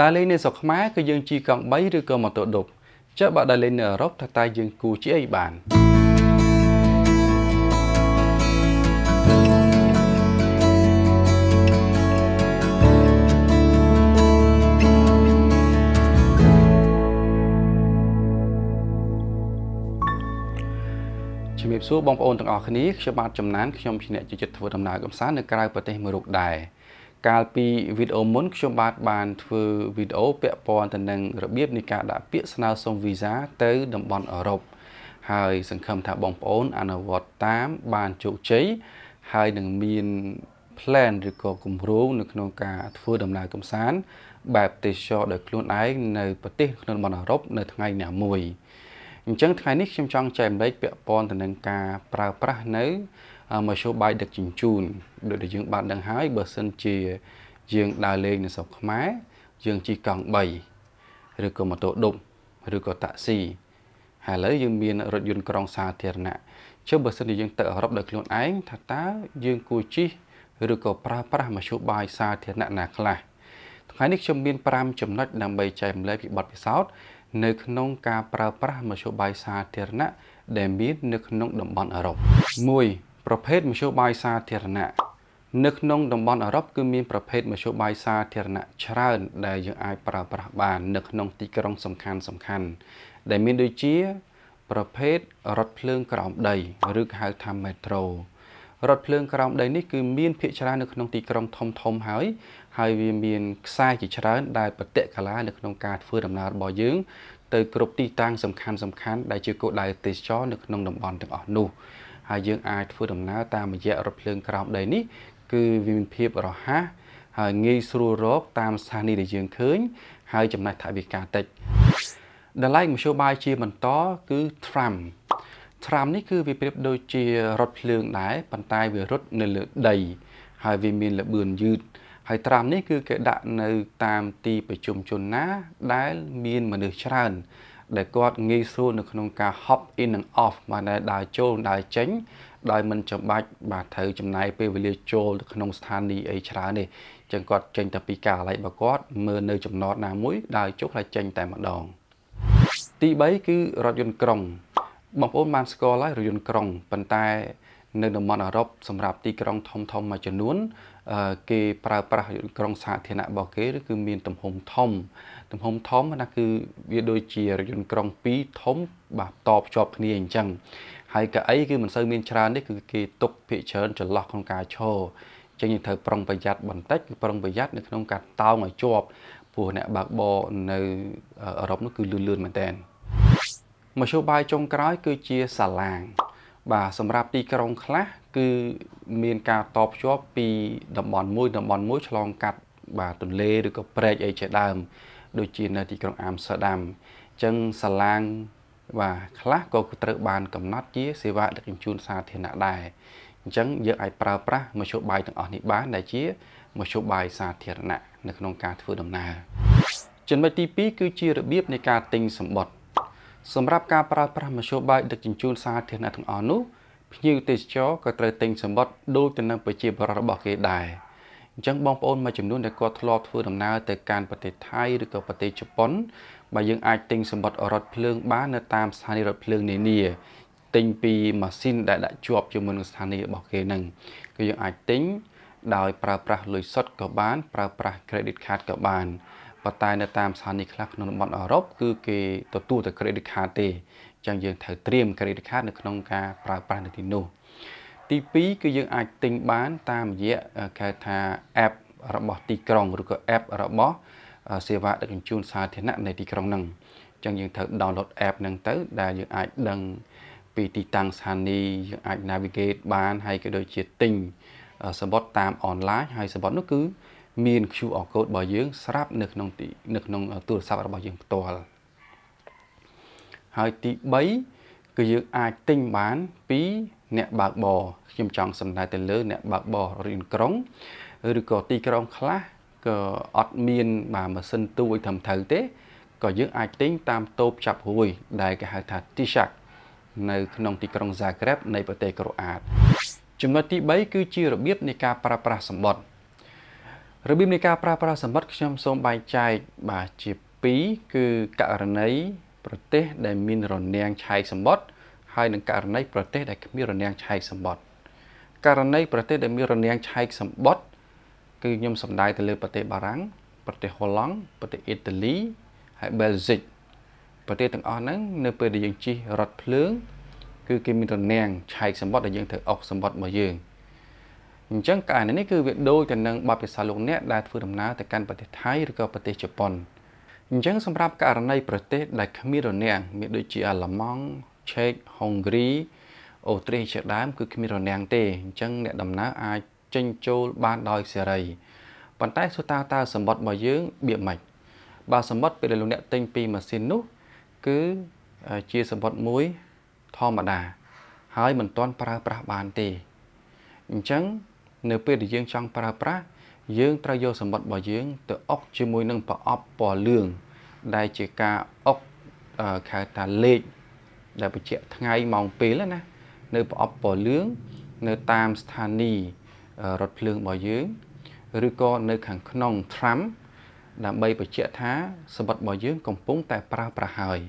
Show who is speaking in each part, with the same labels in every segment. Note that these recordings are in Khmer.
Speaker 1: ដើរលេងនៅស្រុកខ្មែរគឺយើងជិះកង់3ឬក៏ម៉ូតូឌុបចុះបើដើរលេងនៅអឺរ៉ុបតើយើងគួរជិះអីបានជំរាបសួរបងប្អូនទាំងអស់គ្នាខ្ញុំបាទចំណានខ្ញុំជាអ្នកចិត្តធ្វើដំណើរកម្សាន្តនៅក្រៅប្រទេសមួយរូបដែរកាលពីវីដេអូមុនខ្ញុំបាទបានធ្វើវីដេអូពាក់ព័ន្ធទៅនឹងរបៀបនៃការដាក់ពាក្យស្នើសុំវីសាទៅតំបន់អឺរ៉ុបហើយសង្ឃឹមថាបងប្អូនអនុវត្តតាមបានជោគជ័យហើយនឹងមាន plan ឬក៏គម្រោងនៅក្នុងការធ្វើដំណើរកម្សាន្តបែបទេសចរដោយខ្លួនឯងនៅប្រទេសក្នុងតំបន់អឺរ៉ុបនៅថ្ងៃណាមួយអញ្ចឹងថ្ងៃនេះខ្ញុំចង់ចែករំលែកពាក់ព័ន្ធទៅនឹងការប្រើប្រាស់នៅមធ្យោបាយដឹកជញ្ជូនដូចដែលយើងបានដឹងហើយបើសិនជាយើងដើរលេងនៅស្រុកខ្មែរយើងជិះកង់3ឬក៏ម៉ូតូឌុបឬក៏តាក់ស៊ីហើយឥឡូវយើងមានរថយន្តក្រុងសាធារណៈចុះបើសិនជាយើងទៅអឺរ៉ុបដោយខ្លួនឯងថាតើយើងគួរជិះឬក៏ប្រើប្រាស់មធ្យោបាយសាធារណៈណាខ្លះថ្ងៃនេះខ្ញុំមាន5ចំណុចដើម្បីចែករំលែកពីបទពិសោធន៍នៅក្នុងការប្រើប្រាស់មធ្យោបាយសាធារណៈដែលមាននៅក្នុងតំបន់អឺរ៉ុប1ប្រភេទមធ្យោបាយសាធារណៈនៅក្នុងតំបន់អឺរ៉ុបគឺមានប្រភេទមធ្យោបាយសាធារណៈច្រើនដែលយើងអាចប្រើប្រាស់បាននៅក្នុងទីក្រុងសំខាន់ដែលមានដូចជាប្រភេទរថភ្លើងក្រោមដីឬហៅថា Metro រថភ្លើងក្រោមដីនេះគឺមានភាគច្រើននៅក្នុងទីក្រុងធំហើយវាមានខ្សែជាច្រើនដែលបតិកាឡានៅក្នុងការធ្វើដំណើររបស់យើងទៅគ្រប់ទីតាំងសំខាន់ដែលជាគោលដៅទេសចរនៅក្នុងតំបន់ទាំងអស់នោះហើយយើងអាចធ្វើដំណើរតាមរយៈរថភ្លើងក្រោមដីនេះគឺវាមានភាពរហ័សហើយងាយស្រួលរកតាមស្ថានីយ៍ដែលយើងឃើញហើយចំណាយថវិកាតិចដល់ឡែកមធ្យោបាយជាបន្តគឺ tram នេះគឺវាប្រៀបដូចជារថភ្លើងដែរប៉ុន្តែវារត់នៅលើដីហើយវាមានល្បឿនយឺតហើយ tram នេះគឺគេដាក់នៅតាមទីប្រជុំជនណាដែលមានមនុស្សច្រើនដែលគាត់ងាយស្រួលនៅក្នុងការ hop in និង off បានដើរចូលដើរចេញដោយមិនចាំបាច់បាទត្រូវចំណាយពេលវេលាចូលទៅក្នុងស្ថានីយ៍អីច្រើនទេចឹងគាត់ចេញតែពីការិយាល័យរបស់គាត់មើលនៅចំណតណាមួយដើរចុះហើយចេញតែម្ដងទី3គឺរថយន្តក្រុងបងប្អូនបានស្គាល់ហើយរថយន្តក្រុងប៉ុន្តែនៅតំបន់អឺរ៉ុបសម្រាប់ទីក្រុងធំមួយចំនួនគេប្រើប្រាស់រថយន្តក្រុងសាធារណៈរបស់គេគឺមានទំហំធំណាគឺវាដូចជារថយន្តក្រុង2ធំបាទតភ្ជាប់គ្នាអញ្ចឹងហើយកៅអីគឺមិនសូវមានច្រើនទេគឺគេទុកភាគច្រើនចន្លោះក្នុងការឈរចឹងយើងត្រូវប្រុងប្រយ័ត្នបន្តិចគឺប្រុងប្រយ័ត្ននៅក្នុងការតោងឲ្យជាប់ព្រោះអ្នកបើកបរនៅអឺរ៉ុបនោះគឺលឿនមែនតើមធ្យោបាយចុងក្រោយគឺជាសាឡាងបាទសម្រាប់ទីក្រុងខ្លះគឺមានការតភ្ជាប់ពីតំបន់មួយឆ្លងកាត់បាទទន្លេឬក៏ព្រែកអីជាដើមដូចជានៅទីក្រុងអាមស្ទ័រដាមអញ្ចឹងសាឡាងបាទខ្លះក៏ត្រូវបានកំណត់ជាសេវាដឹកជញ្ជូនសាធារណៈដែរអញ្ចឹងយើងអាចប្រើប្រាស់មធ្យោបាយទាំងអស់នេះបានដែលជាមធ្យោបាយសាធារណៈនៅក្នុងការធ្វើដំណើរចំណុចទី2គឺជារបៀបនៃការទិញសំបុត្រសម្រាប់ការប្រើប្រាស់មធ្យោបាយដឹកជញ្ជូនសាធារណៈទាំងអស់នោះភ្ញៀវទេសចរក៏ត្រូវទិញសំបុត្រដូចទៅនឹងប្រជាពលរដ្ឋរបស់គេដែរអញ្ចឹងបងប្អូនមួយចំនួនដែលគាត់ធ្លាប់ធ្វើដំណើរទៅកាន់ប្រទេសថៃឬក៏ប្រទេសជប៉ុនបើយើងអាចទិញសំបុត្ររថភ្លើងបាននៅតាមស្ថានីយ៍រថភ្លើងនានាទិញពីម៉ាស៊ីនដែលដាក់ជាប់ជាមួយនឹងស្ថានីយ៍របស់គេហ្នឹងគឺយើងអាចទិញដោយប្រើប្រាស់លុយសុទ្ធក៏បានប្រើប្រាស់ credit card ក៏បានប៉ុន្តែនៅតាមស្ថានីយ៍ខ្លះក្នុងតំបន់អឺរ៉ុបគឺគេទទួលតែ credit card ទេអញ្ចឹងយើងត្រូវត្រៀម credit card នៅក្នុងការប្រើប្រាស់នៅទីនោះទី2គឺយើងអាចទិញបានតាមរយៈគេថា app របស់ទីក្រុងឬក៏ app របស់សេវាដឹកជញ្ជូនសាធារណៈនៅទីក្រុងហ្នឹងអញ្ចឹងយើងត្រូវ download app ហ្នឹងទៅដែលយើងអាចដឹងពីទីតាំងស្ថានីយ៍យើងអាច navigate បានហើយក៏ដូចជាទិញសំបុត្រតាម online ហើយសំបុត្រនោះគឺមាន QR code របស់យើងស្រាប់នៅក្នុងទូរស័ព្ទរបស់យើងផ្ទាល់ហើយទី3គឺយើងអាចទិញបានពីអ្នកបើកបរខ្ញុំចង់សំដៅទៅលើអ្នកបើកបររថយន្តក្រុងឬក៏ទីក្រុងខ្លះក៏អត់មានបាទម៉ាស៊ីនទូឲ្យត្រឹមត្រូវទេក៏យើងអាចទិញតាមតូបចាប់រួយដែលគេហៅថា T-Shack នៅក្នុងទីក្រុង Zagreb នៃប្រទេសក្រូអាតចំណុចទី3គឺជារបៀបនៃការប្រើប្រាស់សំបុត្រ របៀបនៃការប្រើប្រាស់សម្បត្តិខ្ញុំសូមបែងចែកបាទជា2គឺករណីប្រទេសដែលមានរនាំងឆែកសម្បត្តិហើយនិងករណីប្រទេសដែលគ្មានរនាំងឆែកសម្បត្តិករណីប្រទេសដែលមានរនាំងឆែកសម្បត្តិគឺខ្ញុំសំដៅទៅលើប្រទេសបារាំងប្រទេសហូឡង់ប្រទេសអ៊ីតាលីហើយបែលហ្សិកប្រទេសទាំងអស់ហ្នឹងនៅពេលដែលយើងជិះរថភ្លើងគឺគេមានរនាំងឆែកសម្បត្តិដែលយើងត្រូវអុកសម្បត្តិរបស់យើងអញ្ចឹងករណីនេះគឺវាដូចទៅនឹងបទពិសោធន៍លោកអ្នកដែលធ្វើដំណើរទៅកាន់ប្រទេសថៃឬក៏ប្រទេសជប៉ុនអញ្ចឹងសម្រាប់ករណីប្រទេសដែលគ្មានរនាំងមានដូចជាអាល្លឺម៉ង់ឆេកហុងគ្រីអូទ្រីសជាដើមគឺគ្មានរនាំងទេអញ្ចឹងអ្នកដំណើរអាចចេញចូលបានដោយសេរីប៉ុន្តែសួរតើសម្បត្តិរបស់យើងបៀបម៉េចបើសម្បត្តិពេលដែលលោកអ្នកទិញពីម៉ាស៊ីននោះគឺជាសម្បត្តិមួយធម្មតាហើយមិនទាន់ប្រើប្រាស់បានទេអញ្ចឹងនៅពេលដែលយើងចង់ប្រើប្រាស់យើងត្រូវយកសម្បត្តិរបស់យើងទៅអុកជាមួយនឹងប្រអប់ពណ៌លឿងដែលជាការអុកខៅថាលេខដែលបញ្ជាក់ថ្ងៃម៉ោងពេលណានៅប្រអប់ពណ៌លឿងនៅតាមស្ថានីយ៍រថភ្លើងរបស់យើងឬក៏នៅខាងក្នុង tram ដើម្បីបញ្ជាក់ថាសម្បត្តិរបស់យើងកំពុងតែប្រើប្រាស់ហើយ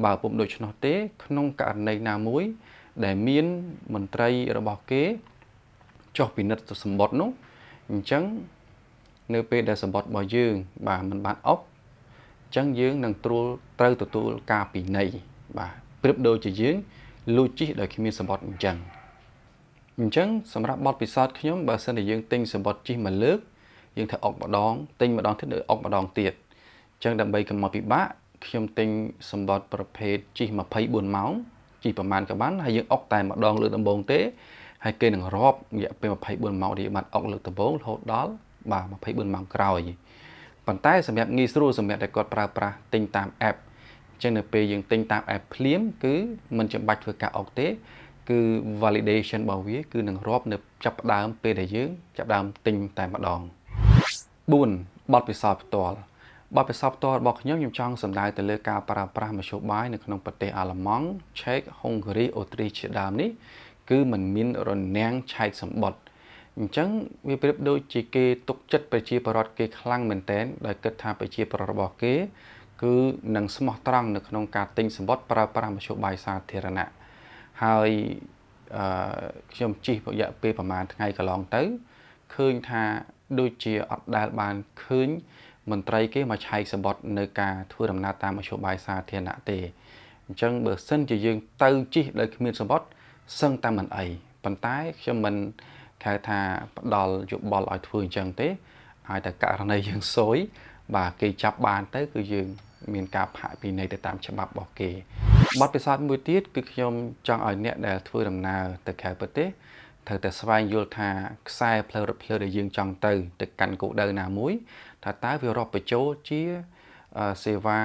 Speaker 1: បើពុំដូច្នោះទេក្នុងករណីណាមួយដែលមានមន្ត្រីរបស់គេចុះពិនិត្យសម្បត្តិនោះអញ្ចឹងនៅពេលដែលសម្បត្តិរបស់យើងបាទមិនបានអុកអញ្ចឹងយើងនឹងត្រូវទទួលការពិន័យបាទប្រៀបដូចជាយើងលួចជិះដោយគ្មានសម្បត្តិអញ្ចឹងសម្រាប់បទពិសោធន៍ខ្ញុំបើសិនជាយើងទិញសម្បត្តិជិះមួយលើកយើងត្រូវអុកម្ដងទិញម្ដងទៀតអុកម្ដងទៀតអញ្ចឹងដើម្បីកុំឲ្យពិបាកខ្ញុំទិញសម្បត្តិប្រភេទជិះ24ម៉ោងជិះប្រហែលក៏បានហើយយើងអុកតែម្ដងលើកដំបូងទេហើយគេនឹងរាប់រយៈពេល24ម៉ោងដែលបានអុកលើកដំបូងរហូតដល់បាទ24ម៉ោងក្រោយប៉ុន្តែសម្រាប់ងាយស្រួលសម្រាប់តែគាត់ប្រើប្រាស់ទិញតាម app អញ្ចឹងនៅពេលយើងទិញតាម app ភ្លាមគឺមិនចាំបាច់ធ្វើការអុកទេគឺ validation របស់វាគឺនឹងរាប់នៅចាប់ផ្ដើមពេលដែលយើងចាប់ផ្ដើមទិញតែម្ដង4បទពិសោធន៍ផ្ទាល់បទពិសោធន៍ផ្ទាល់របស់ខ្ញុំចង់សំដៅទៅលើការប្រើប្រាស់មធ្យោបាយនៅក្នុងប្រទេសអាល្លឺម៉ង់ឆេកហុងគ្រីអូទ្រីសជាដើមនេះគឺมันមានរនាំងឆែកសម្បត្តិអញ្ចឹងវាប្រៀបដូចជាគេទុកចិត្តប្រជាពលរដ្ឋគេខ្លាំងមែនទែនដោយគិតថាប្រជាពលរដ្ឋរបស់គេគឺនឹងស្មោះត្រង់នៅក្នុងការទិញសម្បត្តិប្រើប្រាស់មធ្យោបាយសាធារណៈហើយខ្ញុំជិះរយៈពេលប្រហែលថ្ងៃកន្លងទៅឃើញថាដូចជាអត់ដែលបានឃើញមន្ត្រីគេមកឆែកសម្បត្តិនៅការធ្វើដំណើរតាមមធ្យោបាយសាធារណៈទេអញ្ចឹងបើសិនជាយើងទៅជិះដោយគ្មានសម្បត្តិសឹងតែមិនអីប៉ុន្តែខ្ញុំមិនខៅថាផ្ដល់យោបល់ឲ្យធ្វើអញ្ចឹងទេឲ្យតែករណីយើងសួយបាទគេចាប់បានទៅគឺយើងមានការផាកពិន័យទៅតាមច្បាប់របស់គេបទពិសោធន៍មួយទៀតគឺខ្ញុំចង់ឲ្យអ្នកដែលធ្វើដំណើរទៅក្រៅប្រទេសត្រូវតែស្វែងយល់ថាខ្សែផ្លូវរថភ្លើងដែលយើងចង់ទៅកាន់គោលដៅណាមួយថាតើវារាប់បញ្ចូលជាសេវា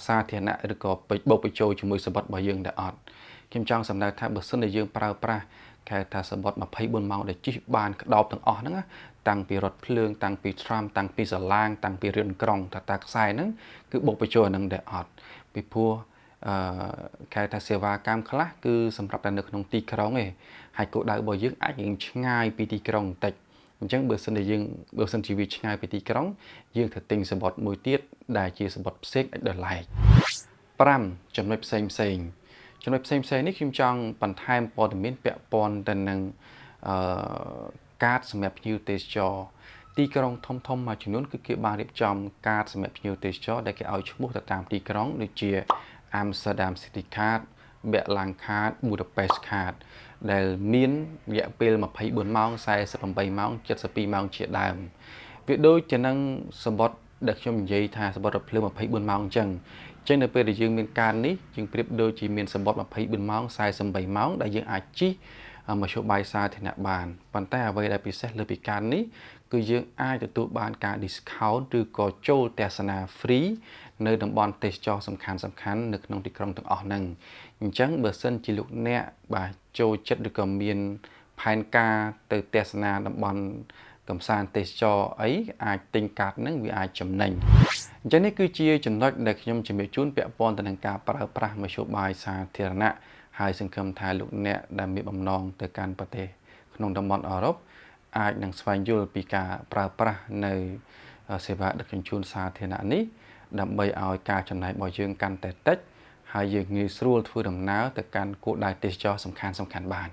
Speaker 1: សាធារណៈឬក៏បូកបញ្ចូលជាមួយសម្បត្តិរបស់យើងដែរអត់ខ្ញុំចង់សម្ដៅថាបើសិនជាយើងប្រើប្រាស់គេថាសម្បត្តិ24ម៉ោងដែលជិះបានក្តោបទាំងអស់ហ្នឹងតាំងពីរថភ្លើងតាំងពី tram តាំងពីសាឡាងតាំងពីរៀនក្រុងតាខ្សែហ្នឹងគឺបូកបញ្ចូលអាហ្នឹងដែរអត់ពីព្រោះគេថាសេវាកម្មខ្លះគឺសម្រាប់តែនៅក្នុងទីក្រុងឯងហើយគោលដៅរបស់យើងអាចនឹងឆ្ងាយពីទីក្រុងបន្តិចអញ្ចឹងបើសិនជាវាឆ្ងាយពីទីក្រុងយើងត្រូវទិញសម្បត្តិមួយទៀតដែលជាសម្បត្តិផ្សេងអាចដល់ឡែក5ចំណុចផ្សេងនេះខ្ញុំចង់បន្ថែមព័ត៌មានពាក់ព័ន្ធទៅនឹងកាតសម្រាប់ភ្ញៀវទេសចរទីក្រុងធំមួយចំនួនគឺគេបានរៀបចំកាតសម្រាប់ភ្ញៀវទេសចរដែលគេឲ្យឈ្មោះទៅតាមទីក្រុងដូចជា Amsterdam City Card, Berlin Card, Budapest Card ដែលមានរយៈពេល24ម៉ោង48ម៉ោង72ម៉ោងជាដើមវាដូចជានឹងសម្បត្តិដែលខ្ញុំនិយាយថាសម្បត្តិរថភ្លើង24ម៉ោងអញ្ចឹងនៅពេលដែលយើងមានការនេះយើងប្រៀបដូចជាមានសម្បត្តិ24ម៉ោង48ម៉ោងដែលយើងអាចជិះមធ្យោបាយសាធារណៈបានប៉ុន្តែអ្វីដែលពិសេសលើពីការនេះគឺយើងអាចទទួលបានការ discount ឬក៏ចូលទស្សនា free នៅតំបន់ទេសចរសំខាន់នៅក្នុងទីក្រុងទាំងអស់ហ្នឹងអញ្ចឹងបើសិនជាលោកអ្នកបាទចូលចិត្តឬក៏មានផែនការទៅទស្សនាតំបន់កំសាន្តទេសចរអីអាចទិញកាតហ្នឹងវាអាចចំណេញអញ្ចឹងនេះគឺជាចំណុចដែលខ្ញុំជំរាបជូនពាក់ព័ន្ធទៅនឹងការប្រើប្រាស់មធ្យោបាយសាធារណៈហើយសង្ឃឹមថាលោកអ្នកដែលមានបំណងទៅកាន់ប្រទេសក្នុងតំបន់អឺរ៉ុប អាចនឹងស្វែងយល់ពីការប្រើប្រាស់នៅសេវាដឹកជញ្ជូនសាធារណៈនេះដើម្បីឲ្យការចំណាយរបស់យើងកាន់តែតិចហើយយើងងាយស្រួលធ្វើដំណើរទៅកាន់គោលដៅទេសចរណ៍សំខាន់ៗបាន